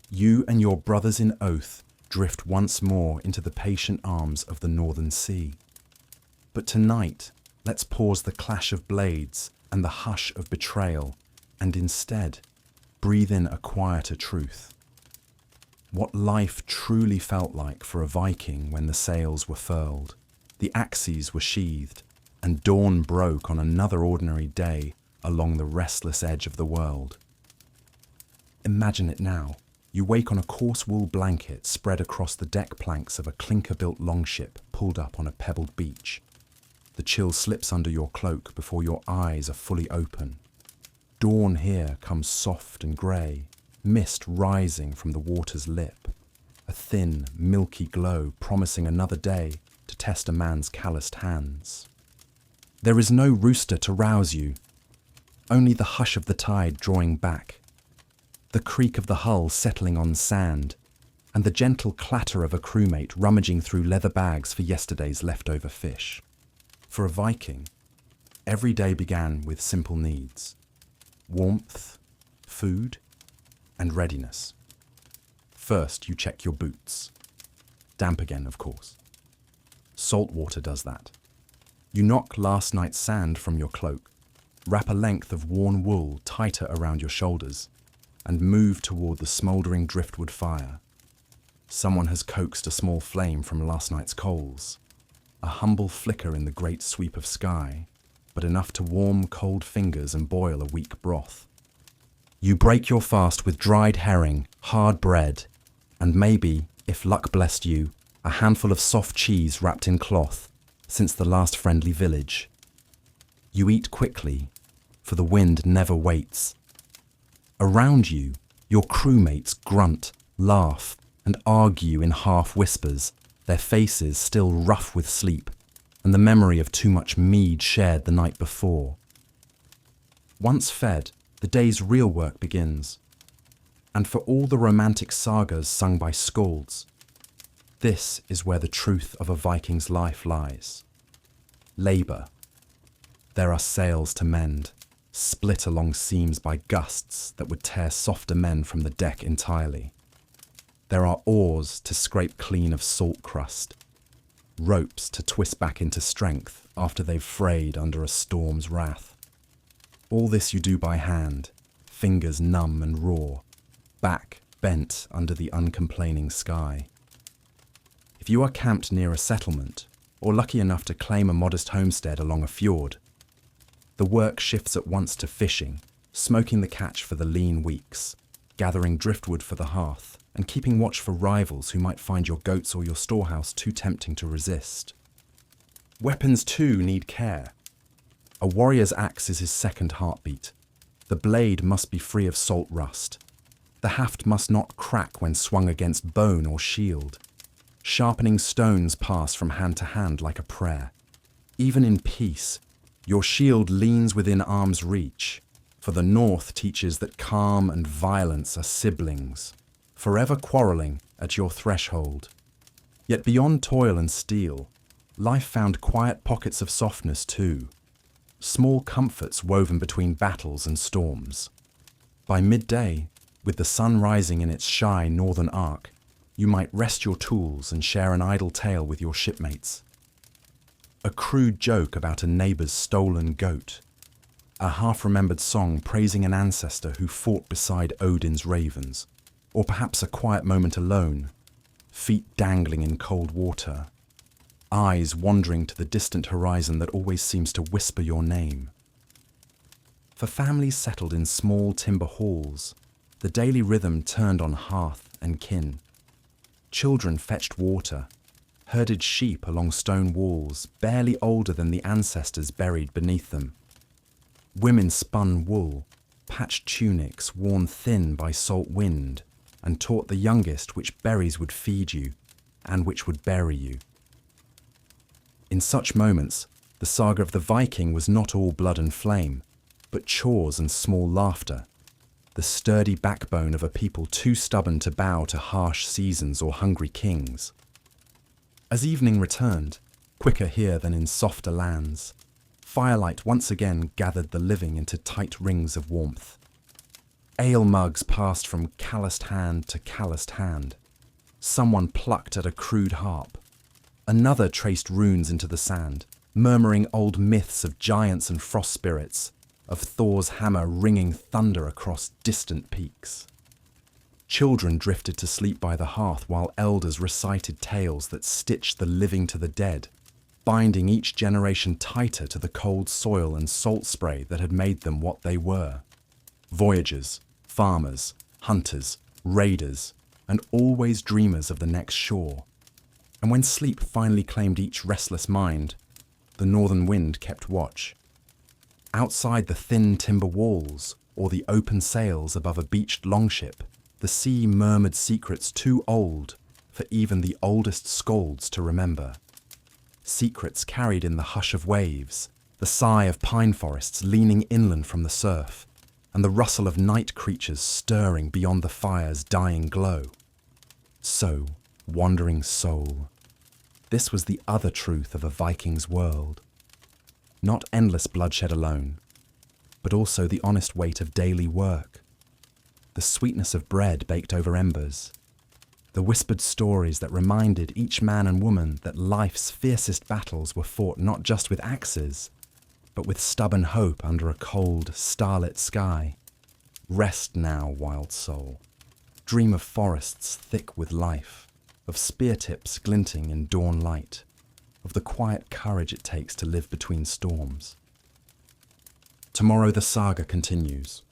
you and your brothers in oath drift once more into the patient arms of the northern sea. But tonight, let's pause the clash of blades and the hush of betrayal, and instead, breathe in a quieter truth. What life truly felt like for a Viking when the sails were furled, the axes were sheathed, and dawn broke on another ordinary day along the restless edge of the world. Imagine it now. You wake on a coarse wool blanket spread across the deck planks of a clinker-built longship pulled up on a pebbled beach. The chill slips under your cloak before your eyes are fully open. Dawn here comes soft and grey, mist rising from the water's lip, a thin, milky glow promising another day to test a man's calloused hands. There is no rooster to rouse you, only the hush of the tide drawing back, the creak of the hull settling on sand, and the gentle clatter of a crewmate rummaging through leather bags for yesterday's leftover fish. For a Viking, every day began with simple needs: warmth, food, and readiness. First, you check your boots. Damp again, of course. Salt water does that. You knock last night's sand from your cloak, wrap a length of worn wool tighter around your shoulders, and move toward the smouldering driftwood fire. Someone has coaxed a small flame from last night's coals, a humble flicker in the great sweep of sky, but enough to warm cold fingers and boil a weak broth. You break your fast with dried herring, hard bread, and maybe, if luck blessed you, a handful of soft cheese wrapped in cloth, since the last friendly village. You eat quickly, for the wind never waits. Around you, your crewmates grunt, laugh, and argue in half whispers, their faces still rough with sleep, and the memory of too much mead shared the night before. Once fed, the day's real work begins. And for all the romantic sagas sung by skalds, This is where the truth of a Viking's life lies. Labour. There are sails to mend, split along seams by gusts that would tear softer men from the deck entirely. There are oars to scrape clean of salt crust, ropes to twist back into strength after they've frayed under a storm's wrath. All this you do by hand, fingers numb and raw, back bent under the uncomplaining sky. If you are camped near a settlement, or lucky enough to claim a modest homestead along a fjord, the work shifts at once to fishing, smoking the catch for the lean weeks, gathering driftwood for the hearth, and keeping watch for rivals who might find your goats or your storehouse too tempting to resist. Weapons too need care. A warrior's axe is his second heartbeat. The blade must be free of salt rust. The haft must not crack when swung against bone or shield. Sharpening stones pass from hand to hand like a prayer. Even in peace, your shield leans within arm's reach, for the North teaches that calm and violence are siblings, forever quarrelling at your threshold. Yet beyond toil and steel, life found quiet pockets of softness too, small comforts woven between battles and storms. By midday, with the sun rising in its shy northern arc, you might rest your tools and share an idle tale with your shipmates. A crude joke about a neighbour's stolen goat, a half-remembered song praising an ancestor who fought beside Odin's ravens, or perhaps a quiet moment alone, feet dangling in cold water, eyes wandering to the distant horizon that always seems to whisper your name. For families settled in small timber halls, the daily rhythm turned on hearth and kin. Children fetched water, herded sheep along stone walls, barely older than the ancestors buried beneath them. Women spun wool, patched tunics worn thin by salt wind, and taught the youngest which berries would feed you, and which would bury you. In such moments, the saga of the Viking was not all blood and flame, but chores and small laughter, the sturdy backbone of a people too stubborn to bow to harsh seasons or hungry kings. As evening returned, quicker here than in softer lands, firelight once again gathered the living into tight rings of warmth. Ale mugs passed from calloused hand to calloused hand. Someone plucked at a crude harp. Another traced runes into the sand, murmuring old myths of giants and frost spirits, of Thor's hammer ringing thunder across distant peaks. Children drifted to sleep by the hearth while elders recited tales that stitched the living to the dead, binding each generation tighter to the cold soil and salt spray that had made them what they were. Voyagers, farmers, hunters, raiders, and always dreamers of the next shore. And when sleep finally claimed each restless mind, the northern wind kept watch. Outside the thin timber walls, or the open sails above a beached longship, the sea murmured secrets too old for even the oldest skalds to remember. Secrets carried in the hush of waves, the sigh of pine forests leaning inland from the surf, and the rustle of night creatures stirring beyond the fire's dying glow. So, wandering soul, this was the other truth of a Viking's world. Not endless bloodshed alone, but also the honest weight of daily work, the sweetness of bread baked over embers, the whispered stories that reminded each man and woman that life's fiercest battles were fought not just with axes, but with stubborn hope under a cold, starlit sky. Rest now, wild soul. Dream of forests thick with life, of spear tips glinting in dawn light, of the quiet courage it takes to live between storms. Tomorrow the saga continues.